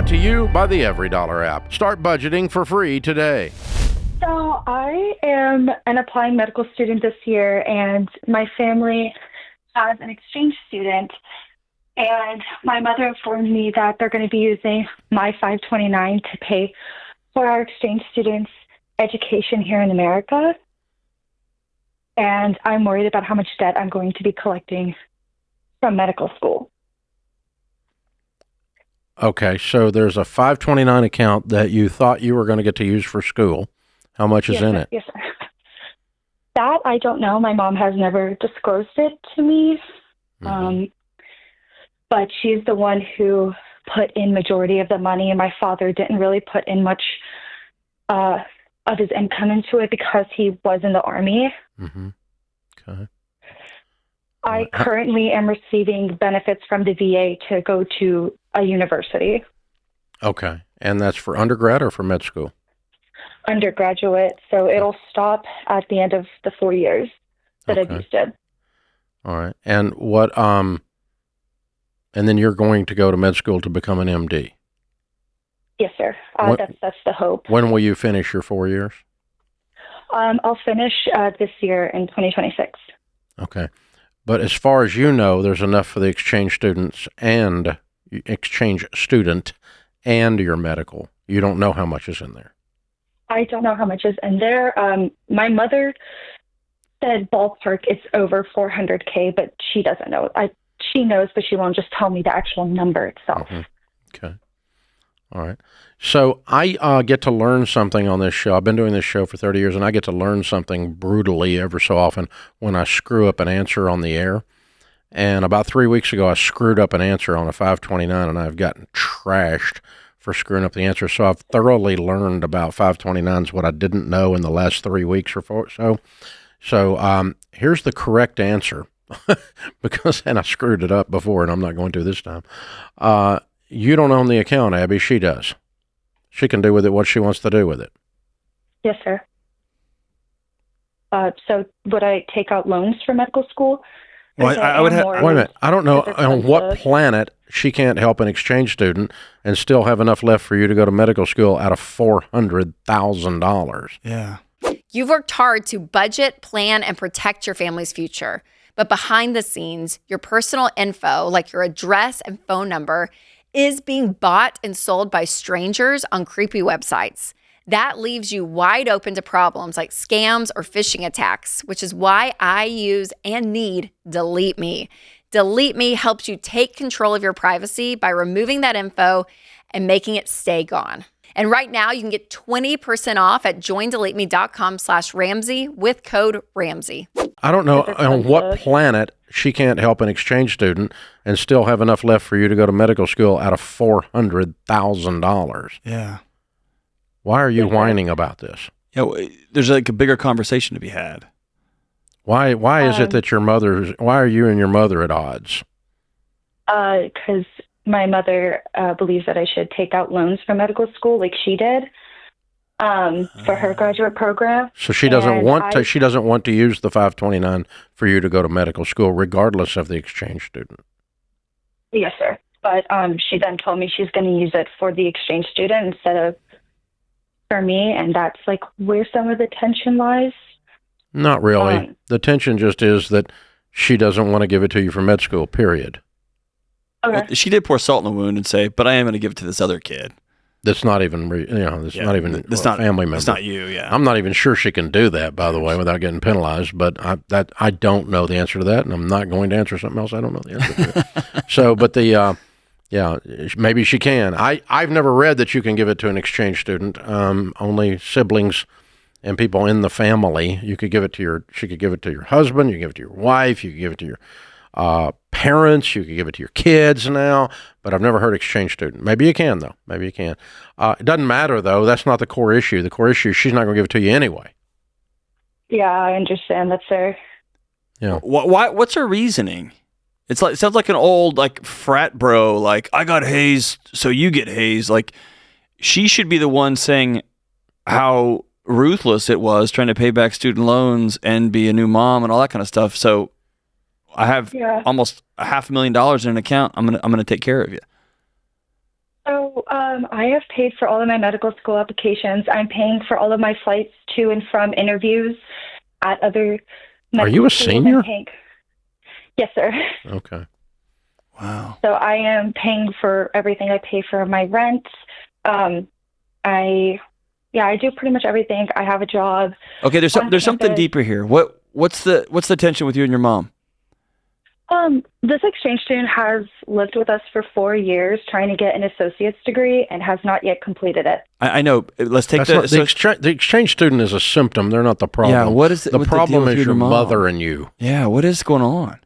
Brought to you by the EveryDollar app. Start budgeting for free today. So I am an applying medical student this year, and my family has an exchange student. And my mother informed me that they're going to be using my 529 to pay for our exchange students' education here in America. And I'm worried about how much debt I'm going to be collecting from medical school. Okay, so there's a 529 account that you thought you were going to get to use for school. How much is in it? Yes, sir. That I don't know. My mom has never disclosed it to me. But she's the one who put in majority of the money, and my father didn't really put in much of his income into it because he was in the Army. Mm-hmm. Okay. I currently am receiving benefits from the VA to go to a university. Okay. And that's for undergrad or for med school? Undergraduate. So it'll stop at the end of the 4 years that I've used it. All right. And what, and then you're going to go to med school to become an MD? Yes, sir. That's the hope. When will you finish your 4 years? I'll finish this year in 2026. Okay. But as far as you know, there's enough for the exchange student and your medical. You don't know how much is in there. I don't know how much is in there. My mother said ballpark it's over $400K, but she doesn't know. She knows, but she won't just tell me the actual number itself. Mm-hmm. Okay. All right. So I get to learn something on this show. I've been doing this show for 30 years, and I get to learn something brutally ever so often when I screw up an answer on the air. And about 3 weeks ago, I screwed up an answer on a 529, and I've gotten trashed for screwing up the answer. So I've thoroughly learned about 529s, what I didn't know in the last 3 weeks or so. So here's the correct answer, and I screwed it up before, and I'm not going to this time. You don't own the account, Abby. She does. She can do with it what she wants to do with it. Yes, sir. So would I take out loans for medical school? Well, I would have. Wait a minute. I don't know on what planet she can't help an exchange student and still have enough left for you to go to medical school out of $400,000. Yeah. You've worked hard to budget, plan, and protect your family's future. But behind the scenes, your personal info, like your address and phone number, is being bought and sold by strangers on creepy websites. That leaves you wide open to problems like scams or phishing attacks, which is why I use and need Delete Me. Delete Me helps you take control of your privacy by removing that info and making it stay gone. And right now, you can get 20% off at joindeleteme.com/Ramsey with code Ramsey. I don't know on what planet she can't help an exchange student and still have enough left for you to go to medical school out of $400,000. Yeah. Why are you whining about this? Yeah, there's like a bigger conversation to be had. Why is it that why are you and your mother at odds? Because my mother believes that I should take out loans for medical school like she did for her graduate program. So she doesn't want to use the 529 for you to go to medical school regardless of the exchange student. Yes, sir. But she then told me she's going to use it for the exchange student instead of for me, and that's like where some of the tension lies. Not really. The tension just is that she doesn't want to give it to you for med school, period. Okay. Well, she did pour salt in the wound and say, but I am going to give it to this other kid. That's not even, not even a family member. It's not you, yeah. I'm not even sure she can do that, by the way, without getting penalized, but I don't know the answer to that, and I'm not going to answer something else I don't know the answer to. So, but maybe she can. I've never read that you can give it to an exchange student. Only siblings and people in the family. She could give it to your husband, you could give it to your wife, you could give it to your parents, you could give it to your kids now, but I've never heard exchange student. Maybe you can, though. Maybe you can. It doesn't matter, though. That's not the core issue. The core issue is she's not going to give it to you anyway. Yeah, I understand. That's fair. Yeah. What's her reasoning? It sounds like an old frat bro. Like, I got hazed, so you get hazed. Like, she should be the one saying how ruthless it was trying to pay back student loans and be a new mom and all that kind of stuff. So I have almost $500,000 in an account. I'm gonna take care of you. So I have paid for all of my medical school applications. I'm paying for all of my flights to and from interviews at other Are medical you a schools. senior? Yes, sir. Okay. Wow. So I am paying for everything. I pay for my rent. I do pretty much everything. I have a job. Okay, there's something campus. deeper here. What's the tension with you and your mom? This exchange student has lived with us for 4 years trying to get an associate's degree and has not yet completed it. I know. Let's take The exchange student is a symptom. They're not the problem. Yeah, what is it? The with problem deal with is you and your mom? mother and you. Yeah, what is going on?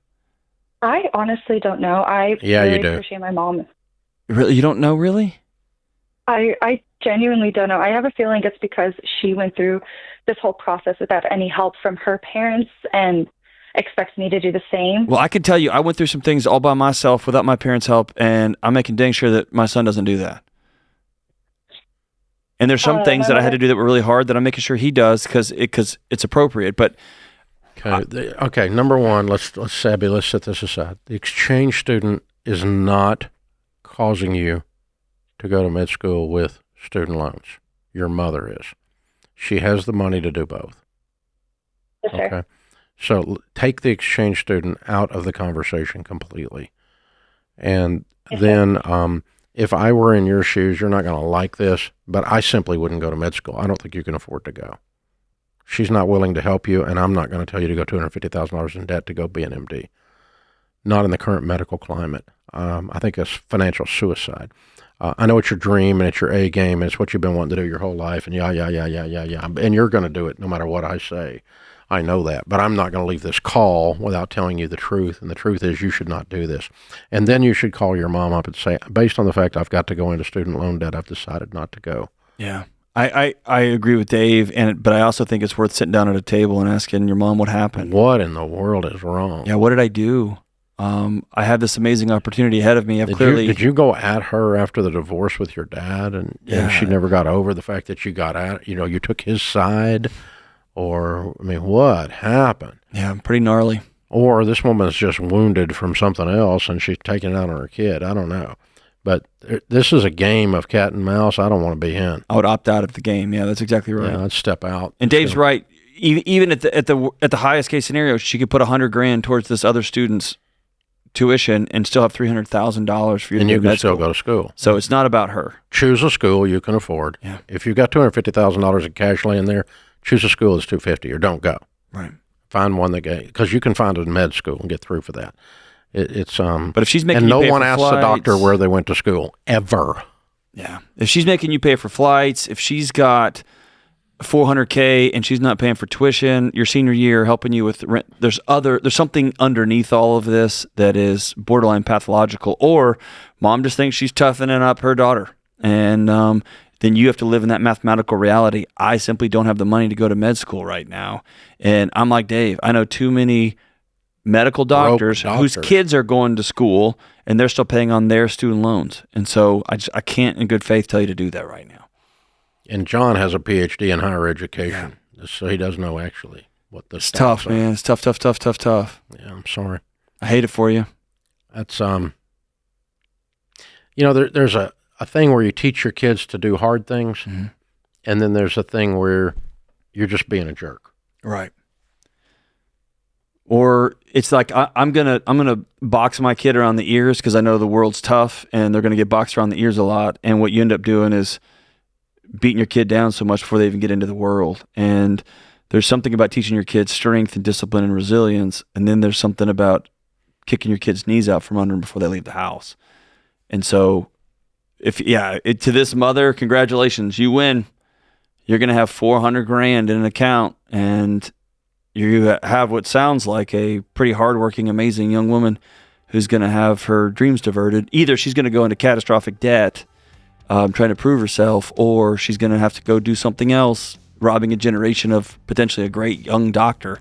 I honestly don't know. I Yeah, really you do. appreciate my mom. Really, you don't know, really? I genuinely don't know. I have a feeling it's because she went through this whole process without any help from her parents and expects me to do the same. Well, I can tell you, I went through some things all by myself without my parents' help, and I'm making dang sure that my son doesn't do that. And there's some things that I had to do that were really hard that I'm making sure he does because it's appropriate. But Okay. Number one, let's set this aside. The exchange student is not causing you to go to med school with student loans. Your mother is. She has the money to do both. Yes, sir. Okay. So take the exchange student out of the conversation completely. And then if I were in your shoes, you're not going to like this, but I simply wouldn't go to med school. I don't think you can afford to go. She's not willing to help you, and I'm not going to tell you to go $250,000 in debt to go be an MD. Not in the current medical climate. I think it's financial suicide. I know it's your dream and it's your A game and it's what you've been wanting to do your whole life, and yeah. And you're going to do it no matter what I say. I know that, but I'm not going to leave this call without telling you the truth, and the truth is you should not do this. And then you should call your mom up and say, based on the fact I've got to go into student loan debt, I've decided not to go. yeah, I agree with Dave, but I also think it's worth sitting down at a table and asking your mom what happened. What in the world is wrong? Yeah, what did I do? I have this amazing opportunity ahead of me. Did you go at her after the divorce with your dad, and she never got over the fact that you got at, you took his side? Or, I mean, what happened? Yeah, pretty gnarly. Or this woman's just wounded from something else and she's taking it out on her kid. I don't know. But this is a game of cat and mouse I don't want to be in. I would opt out of the game. Yeah, that's exactly right. Yeah, I'd step out. And Dave's right. Even at the highest case scenario, she could put $100,000 towards this other student's tuition and still have $300,000 for you. And to you can med still school. go to school. So it's not about her. Choose a school you can afford. Yeah. If you've got $250,000 in cash laying there, choose a school that's $250,000 or don't go. Right. Find one because you can find a med school and get through for that. But if she's making and you no pay one for asks flights, the doctor where they went to school ever. Yeah. If she's making you pay for flights, if she's got $400K and she's not paying for tuition your senior year, helping you with rent, there's something underneath all of this that is borderline pathological, or mom just thinks she's toughening up her daughter. And then you have to live in that mathematical reality. I simply don't have the money to go to med school right now. And I'm like Dave, I know too many medical doctors whose kids are going to school and they're still paying on their student loans. And so I can't in good faith tell you to do that right now. And John has a PhD in higher education, so he does know actually what this. It's tough, man. It's tough. Yeah, I'm sorry. I hate it for you. That's there's a thing where you teach your kids to do hard things, Mm-hmm. and then there's a thing where you're just being a jerk. Right. Or it's like I'm gonna box my kid around the ears because I know the world's tough and they're gonna get boxed around the ears a lot. And what you end up doing is beating your kid down so much before they even get into the world. And there's something about teaching your kids strength and discipline and resilience, and then there's something about kicking your kids' knees out from under them before they leave the house. And so, to this mother, congratulations, you win. You're gonna have $400,000 in an account, and you have what sounds like a pretty hardworking, amazing young woman who's going to have her dreams diverted. Either she's going to go into catastrophic debt, trying to prove herself, or she's going to have to go do something else, robbing a generation of potentially a great young doctor,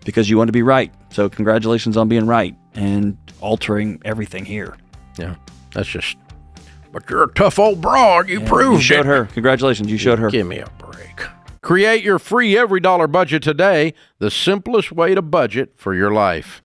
because you want to be right. So congratulations on being right and altering everything here. Yeah, that's just. But you're a tough old broad. You proved You showed it. her. Congratulations, you showed her. Give me a break. Create your free every dollar budget today, the simplest way to budget for your life.